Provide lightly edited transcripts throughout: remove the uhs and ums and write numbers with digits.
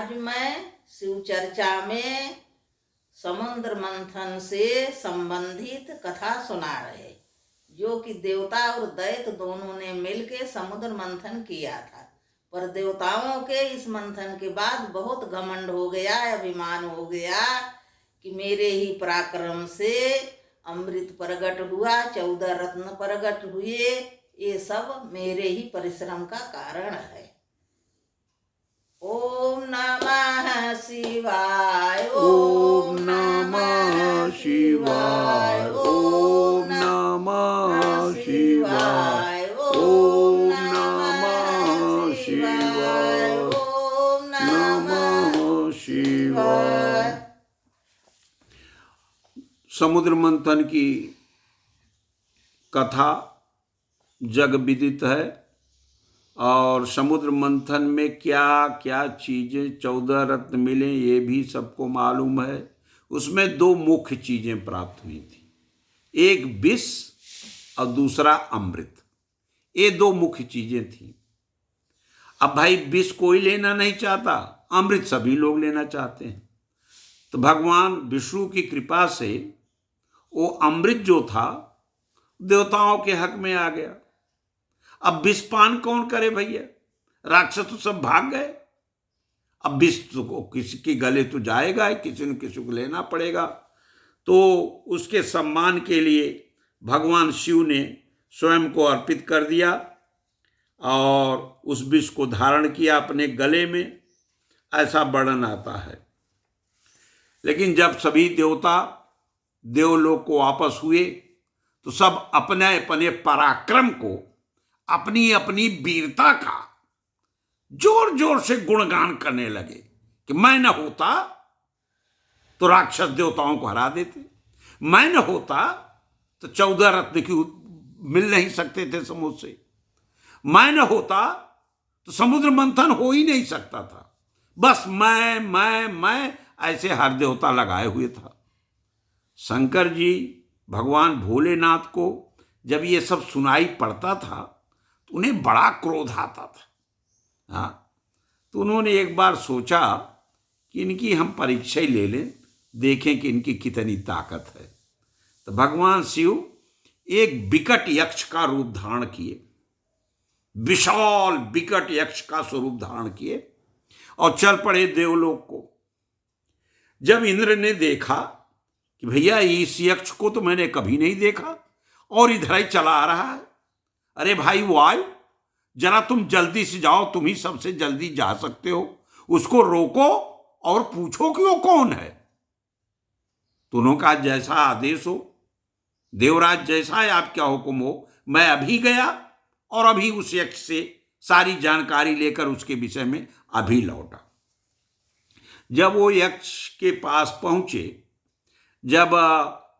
आज मैं शिव चर्चा में समुद्र मंथन से संबंधित कथा सुना रहे, जो कि देवता और दैत्य दोनों ने मिलकर समुद्र मंथन किया था। पर देवताओं के इस मंथन के बाद बहुत घमंड हो गया, अभिमान हो गया कि मेरे ही पराक्रम से अमृत प्रकट हुआ, 14 रत्न प्रकट हुए, ये सब मेरे ही परिश्रम का कारण है। ओम नमः शिवाय, ओम नमः शिवाय, ओम नमः शिवाय, ओम नमः शिवाय, ओम नमः शिवाय। समुद्र मंथन की कथा जग विदित है और समुद्र मंथन में क्या क्या चीज़ें 14 रत्न मिले ये भी सबको मालूम है। उसमें 2 मुख्य चीज़ें प्राप्त हुई थी, एक विष और दूसरा अमृत। ये 2 मुख्य चीज़ें थी। अब भाई विष कोई लेना नहीं चाहता, अमृत सभी लोग लेना चाहते हैं। तो भगवान विष्णु की कृपा से वो अमृत जो था देवताओं के हक में आ गया। अब विष पान कौन करे भैया, राक्षस तो सब भाग गए। अब विष तो किसी के गले तो जाएगा ही, किसी न किसी को लेना पड़ेगा। तो उसके सम्मान के लिए भगवान शिव ने स्वयं को अर्पित कर दिया और उस विष को धारण किया अपने गले में, ऐसा वर्णन आता है। लेकिन जब सभी देवता देवलोक को वापस हुए तो सब अपने अपने पराक्रम को, अपनी अपनी वीरता का जोर जोर से गुणगान करने लगे कि मैं न होता तो राक्षस देवताओं को हरा देते, मैं न होता तो 14 रत्न की मिल नहीं सकते थे समुद्र से, मैं न होता तो समुद्र मंथन हो ही नहीं सकता था। बस मैं ऐसे हर देवता लगाए हुए था। शंकर जी भगवान भोलेनाथ को जब ये सब सुनाई पड़ता था तो उन्हें बड़ा क्रोध आता था। हाँ, तो उन्होंने एक बार सोचा कि इनकी हम परीक्षा ही ले लें, देखें कि इनकी कितनी ताकत है। तो भगवान शिव एक विकट यक्ष का रूप धारण किए, विशाल विकट यक्ष का स्वरूप धारण किए और चल पड़े देवलोक को। जब इंद्र ने देखा कि भैया इस यक्ष को तो मैंने कभी नहीं देखा और इधर ही चला आ रहा है, अरे भाई वायु, जरा तुम जल्दी से जाओ, तुम ही सबसे जल्दी जा सकते हो, उसको रोको और पूछो कि वो कौन है। दोनों का जैसा आदेश हो, देवराज जैसा है आप क्या हुक्म हो। मैं अभी गया और अभी उस यक्ष से सारी जानकारी लेकर उसके विषय में अभी लौटा। जब वो यक्ष के पास पहुंचे, जब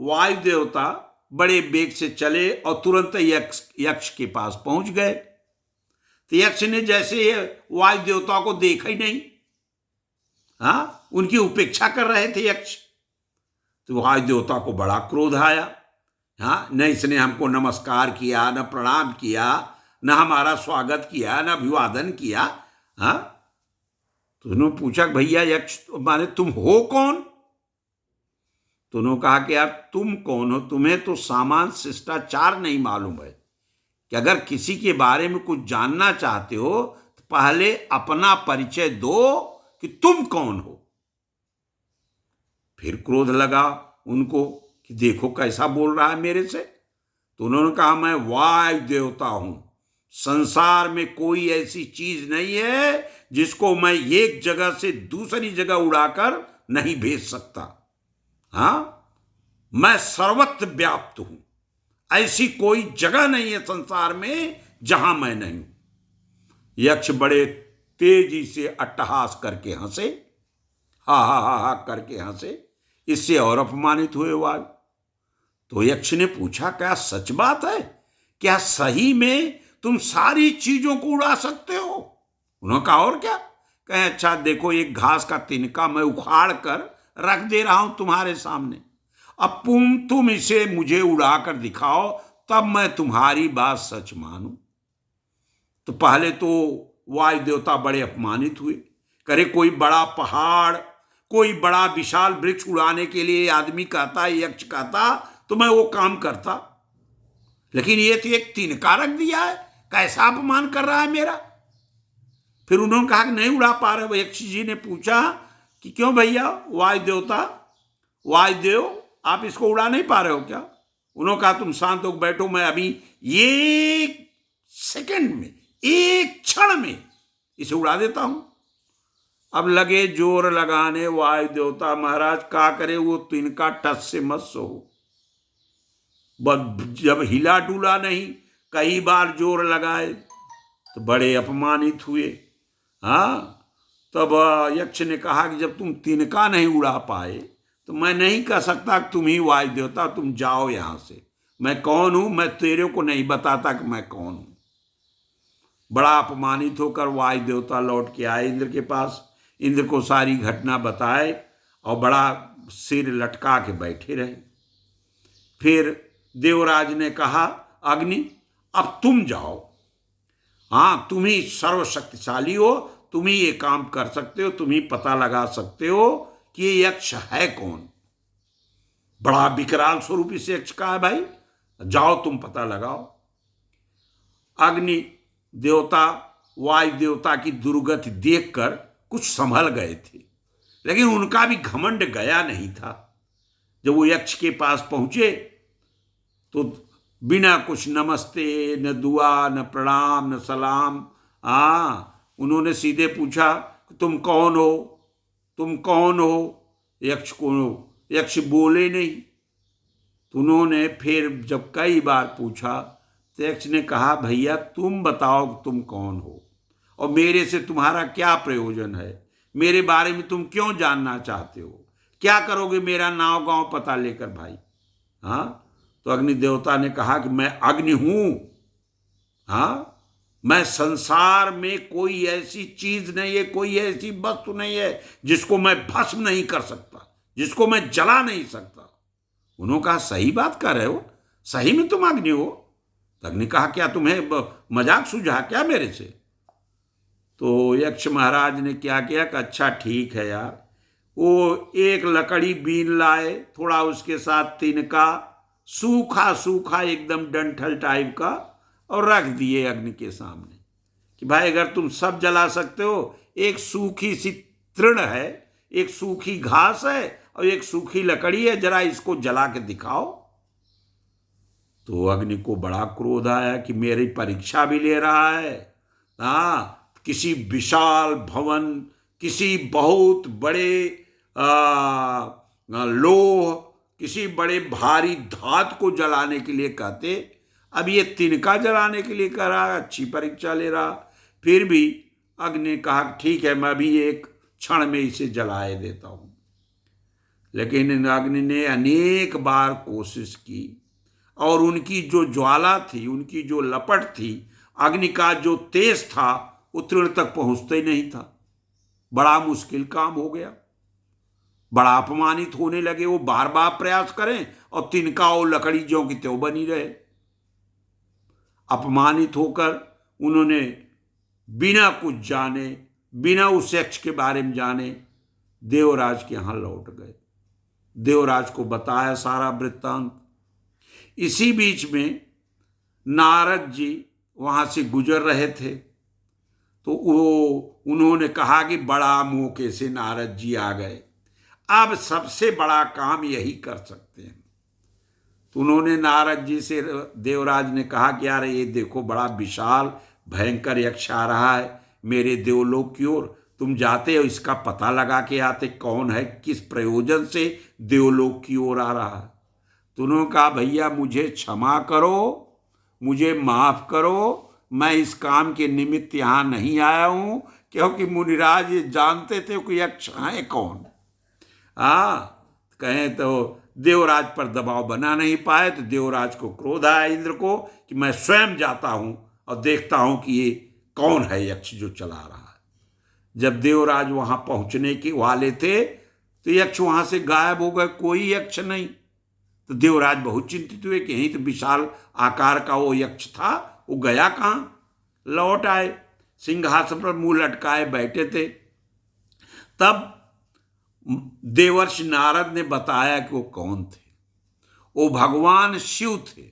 वायु देवता बड़े वेग से चले और तुरंत यक्ष के पास पहुंच गए, तो यक्ष ने जैसे ये वायु देवता को देखा ही नहीं, हाँ, उनकी उपेक्षा कर रहे थे यक्ष। तो वायु देवता को बड़ा क्रोध आया। हाँ, न इसने हमको नमस्कार किया, न प्रणाम किया, न हमारा स्वागत किया, न अभिवादन किया। हाँ, तो उन्होंने पूछा भैया यक्ष माने तुम हो कौन। तो उन्होंने कहा कि यार तुम कौन हो, तुम्हें तो सामान्य शिष्टाचार नहीं मालूम है कि अगर किसी के बारे में कुछ जानना चाहते हो तो पहले अपना परिचय दो कि तुम कौन हो। फिर क्रोध लगा उनको कि देखो कैसा बोल रहा है मेरे से। तो उन्होंने कहा मैं वायु देवता हूं, संसार में कोई ऐसी चीज नहीं है जिसको मैं एक जगह से दूसरी जगह उड़ाकर नहीं भेज सकता। हाँ, मैं सर्वत्र व्याप्त हूं, ऐसी कोई जगह नहीं है संसार में जहां मैं नहीं हूं। यक्ष बड़े तेजी से अट्टहास करके हंसे, हा हा हा हा करके हंसे। इससे और अपमानित हुए वायु। तो यक्ष ने पूछा क्या सच बात है, क्या सही में तुम सारी चीजों को उड़ा सकते हो। उन्होंने कहा और क्या। कहे अच्छा देखो एक घास का तिनका मैं उखाड़ कर रख दे रहा हूं तुम्हारे सामने, अब तुम इसे मुझे उड़ाकर दिखाओ तब मैं तुम्हारी बात सच मानूं। तो पहले तो वायु देवता बड़े अपमानित हुए करे कोई बड़ा पहाड़, कोई बड़ा विशाल वृक्ष उड़ाने के लिए आदमी कहता, यक्ष कहता, तो मैं वो काम करता। लेकिन ये तो एक तिनका रख दिया है, कैसा अपमान कर रहा है मेरा। फिर उन्होंने कहा कि नहीं उड़ा पा रहे। यक्ष जी ने पूछा कि क्यों भैया, वायु देवता, वायुदेव, आप इसको उड़ा नहीं पा रहे हो क्या? उन्होंने कहा तुम शांत होकर बैठो, मैं अभी एक सेकंड में, एक क्षण में इसे उड़ा देता हूं। अब लगे जोर लगाने वायु देवता महाराज, का करे वो तिनका टस से मत सो। जब हिला डुला नहीं, कई बार जोर लगाए तो बड़े अपमानित हुए। हाँ, तब यक्ष ने कहा कि जब तुम तिनका नहीं उड़ा पाए तो मैं नहीं कह सकता कि तुम ही वायु देवता, तुम जाओ यहां से। मैं कौन हूं, मैं तेरे को नहीं बताता कि मैं कौन हूं। बड़ा अपमानित होकर वायु देवता लौट के आए इंद्र के पास, इंद्र को सारी घटना बताए और बड़ा सिर लटका के बैठे रहे। फिर देवराज ने कहा, अग्नि अब तुम जाओ, हाँ तुम ही सर्वशक्तिशाली हो, तुम ही ये काम कर सकते हो, तुम ही पता लगा सकते हो कि ये यक्ष है कौन। बड़ा विकराल स्वरूप इस यक्ष का है भाई, जाओ तुम पता लगाओ। अग्नि देवता वायु देवता की दुर्गति देखकर कुछ संभल गए थे, लेकिन उनका भी घमंड गया नहीं था। जब वो यक्ष के पास पहुंचे तो बिना कुछ नमस्ते, न दुआ, न प्रणाम, न सलाम, उन्होंने सीधे पूछा तुम कौन हो, तुम कौन हो। यक्ष बोले नहीं। तो उन्होंने फिर जब कई बार पूछा तो यक्ष ने कहा, भैया तुम बताओ तुम कौन हो और मेरे से तुम्हारा क्या प्रयोजन है, मेरे बारे में तुम क्यों जानना चाहते हो, क्या करोगे मेरा नाम गांव पता लेकर भाई। हाँ, तो अग्नि देवता ने कहा कि मैं अग्नि हूं। हाँ, मैं संसार में कोई ऐसी चीज नहीं है, कोई ऐसी वस्तु नहीं है जिसको मैं भस्म नहीं कर सकता, जिसको मैं जला नहीं सकता। उन्होंने कहा सही बात कर रहे हो, सही में तुम अग्नि हो। तो अग्नि कहा क्या तुम्हें मजाक सूझा क्या मेरे से। तो यक्ष महाराज ने क्या किया कि अच्छा ठीक है यार, वो एक लकड़ी बीन लाए, थोड़ा उसके साथ तिनका, सूखा सूखा एकदम डंठल टाइप का, और रख दिए अग्नि के सामने कि भाई अगर तुम सब जला सकते हो, एक सूखी सी तृण है, एक सूखी घास है और एक सूखी लकड़ी है, जरा इसको जला के दिखाओ। तो अग्नि को बड़ा क्रोध आया कि मेरी परीक्षा भी ले रहा है। हाँ, किसी विशाल भवन, किसी बहुत बड़े लोह, किसी बड़े भारी धात को जलाने के लिए कहते, अब ये तिनका जलाने के लिए कह रहा, अच्छी परीक्षा ले रहा। फिर भी अग्नि ने कहा ठीक है, मैं भी एक क्षण में इसे जलाए देता हूं। लेकिन अग्नि ने अनेक बार कोशिश की और उनकी जो ज्वाला थी, उनकी जो लपट थी, अग्नि का जो तेज था, वो तृण तक पहुंचता ही नहीं था। बड़ा मुश्किल काम हो गया, बड़ा अपमानित होने लगे। वो बार बार प्रयास करें और तिनका और लकड़ी ज्यों की त्यों बनी रहे। अपमानित होकर उन्होंने बिना कुछ जाने, बिना उस यक्ष के बारे में जाने देवराज के यहां लौट गए। देवराज को बताया सारा वृत्तांत। इसी बीच में नारद जी वहां से गुजर रहे थे, तो उन्होंने कहा कि बड़ा मौके से नारद जी आ गए, अब सबसे बड़ा काम यही कर सकते हैं। तो उन्होंने नारद जी से, देवराज ने कहा कि यार ये देखो बड़ा विशाल भयंकर यक्ष आ रहा है मेरे देवलोक की ओर, तुम जाते हो इसका पता लगा के आते, कौन है, किस प्रयोजन से देवलोक की ओर आ रहा है। तो उन्होंने कहा भैया मुझे क्षमा करो, मुझे माफ करो, मैं इस काम के निमित्त यहाँ नहीं आया हूँ, क्योंकि मुनिराज ये जानते थे कि यक्ष है कौन। कहें तो देवराज पर दबाव बना नहीं पाए, तो देवराज को क्रोध आया इंद्र को कि मैं स्वयं जाता हूं और देखता हूं कि ये कौन है यक्ष जो चला रहा है। जब देवराज वहां पहुंचने के वाले थे तो यक्ष वहां से गायब हो गए, कोई यक्ष नहीं। तो देवराज बहुत चिंतित हुए कि यही तो विशाल आकार का वो यक्ष था, वो गया कहाँ। लौट आए, सिंहासन पर मुंह लटकाए बैठे थे। तब देवर्षि नारद ने बताया कि वो कौन थे। वो भगवान शिव थे।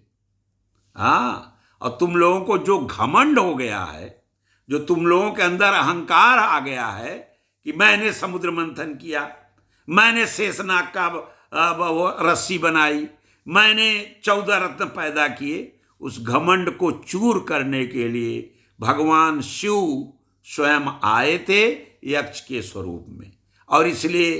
हाँ, और तुम लोगों को जो घमंड हो गया है, जो तुम लोगों के अंदर अहंकार आ गया है कि मैंने समुद्र मंथन किया, मैंने शेषनाग का वो रस्सी बनाई, मैंने 14 रत्न पैदा किए, उस घमंड को चूर करने के लिए भगवान शिव स्वयं आए थे यक्ष के स्वरूप में। और इसलिए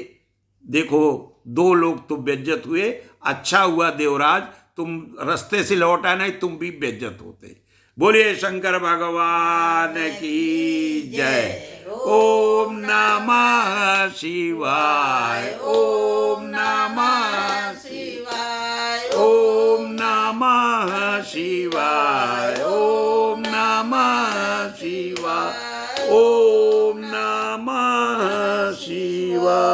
देखो, 2 लोग तो बेइज्जत हुए। अच्छा हुआ देवराज तुम रास्ते से लौटा, नहीं तुम भी बेइज्जत होते। बोलिए शंकर भगवान की जय। ओम नमः शिवाय, ओम नमः शिवाय, ओम नमः शिवाय, ओम नमः शिवाय, ओम नमः शिवाय।